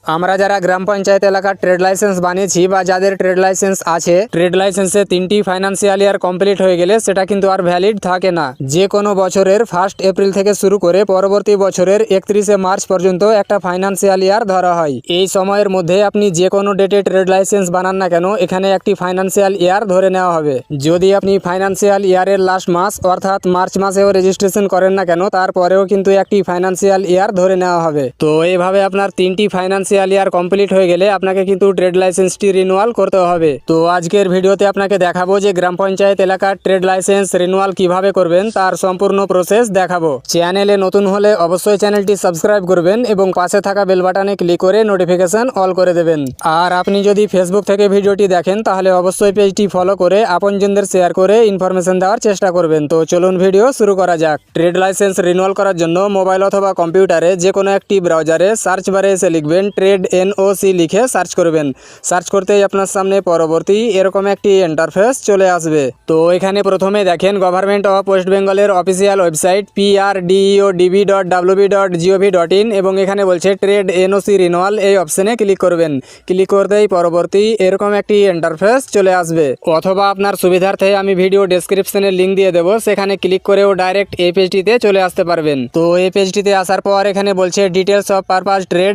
আমরা যারা গ্রাম পঞ্চায়েত এলাকার ট্রেড লাইসেন্স বানিয়েছি বা যাদের ট্রেড লাইসেন্স আছে, ট্রেড লাইসেন্সে 3টি ফাইন্যান্সিয়াল ইয়ার কমপ্লিট হয়ে গেলে সেটা কিন্তু আর ভ্যালিড থাকে না। যে কোনো বছরের 1 এপ্রিল থেকে শুরু করে পরবর্তী বছরের 31 মার্চ পর্যন্ত একটা ফাইন্যান্সিয়াল ইয়ার ধরা হয়। এই সময়ের মধ্যে আপনি যে কোনো ডেটে ট্রেড লাইসেন্স বানান না কেন, এখানে একটি ফাইন্যান্সিয়াল ইয়ার ধরে নেওয়া হবে। যদি আপনি ফাইন্যান্সিয়াল ইয়ারের লাস্ট মাস অর্থাৎ মার্চ মাসেও রেজিস্ট্রেশন করেন না কেন, তারপরেও কিন্তু একটি ফাইন্যান্সিয়াল ইয়ার ধরে নেওয়া হবে। তো এইভাবে আপনার 3টি ফাইন্যান্সিয়াল ইয়ার কমপ্লিট হয়ে গেলে আপনাকে কিন্তু ট্রেড লাইসেন্সটি রিনিউয়াল করতে হবে। তো আজকের ভিডিওতে আপনাকে দেখাবো যে গ্রাম পঞ্চায়েত এলাকার ট্রেড লাইসেন্স রিনিউয়াল কিভাবে করবেন তার সম্পূর্ণ প্রসেস দেখাবো। চ্যানেলে নতুন হলে অবশ্যই চ্যানেলটি সাবস্ক্রাইব করবেন এবং পাশে থাকা বেল বাটনে ক্লিক করে নোটিফিকেশন অল করে দেবেন। আর আপনি যদি ফেসবুক থেকে ভিডিওটি দেখেন তাহলে অবশ্যই পেজটি ফলো করে আপনজনদের শেয়ার করে ইনফরমেশন দেওয়ার চেষ্টা করবেন। তো চলুন ভিডিও শুরু করা যাক। ট্রেড লাইসেন্স রিনিউয়াল করার জন্য মোবাইল অথবা কম্পিউটারে যে কোনো একটি ব্রাউজারে সার্চ বারে এসে লিখবেন ট্রেড NOC লিখে সার্চ করবেন। সার্চ করতেই আপনার সামনে পরবর্তী এরকম একটি ইন্টারফেস চলে আসবে। তো এখানে প্রথমে দেখেন গভর্নমেন্ট অফ ওয়েস্ট বেঙ্গলের অফিসিয়াল ওয়েবসাইট prdeodb.wb.gov.in এবং এখানে বলছে ট্রেড NOC রিনিউয়াল, এই অপশনে ক্লিক করবেন। ক্লিক করতেই পরবর্তী এরকম একটি ইন্টারফেস চলে আসবে। অথবা আপনার সুবিধার্থে আমি ভিডিও ডেসক্রিপশনে লিঙ্ক দিয়ে দেবো, সেখানে ক্লিক করেও ডাইরেক্ট এই পেজটিতে চলে আসতে পারবেন। তো এই পেজটিতে আসার পর এখানে বলছে ডিটেলস অফ পারপাস ট্রেড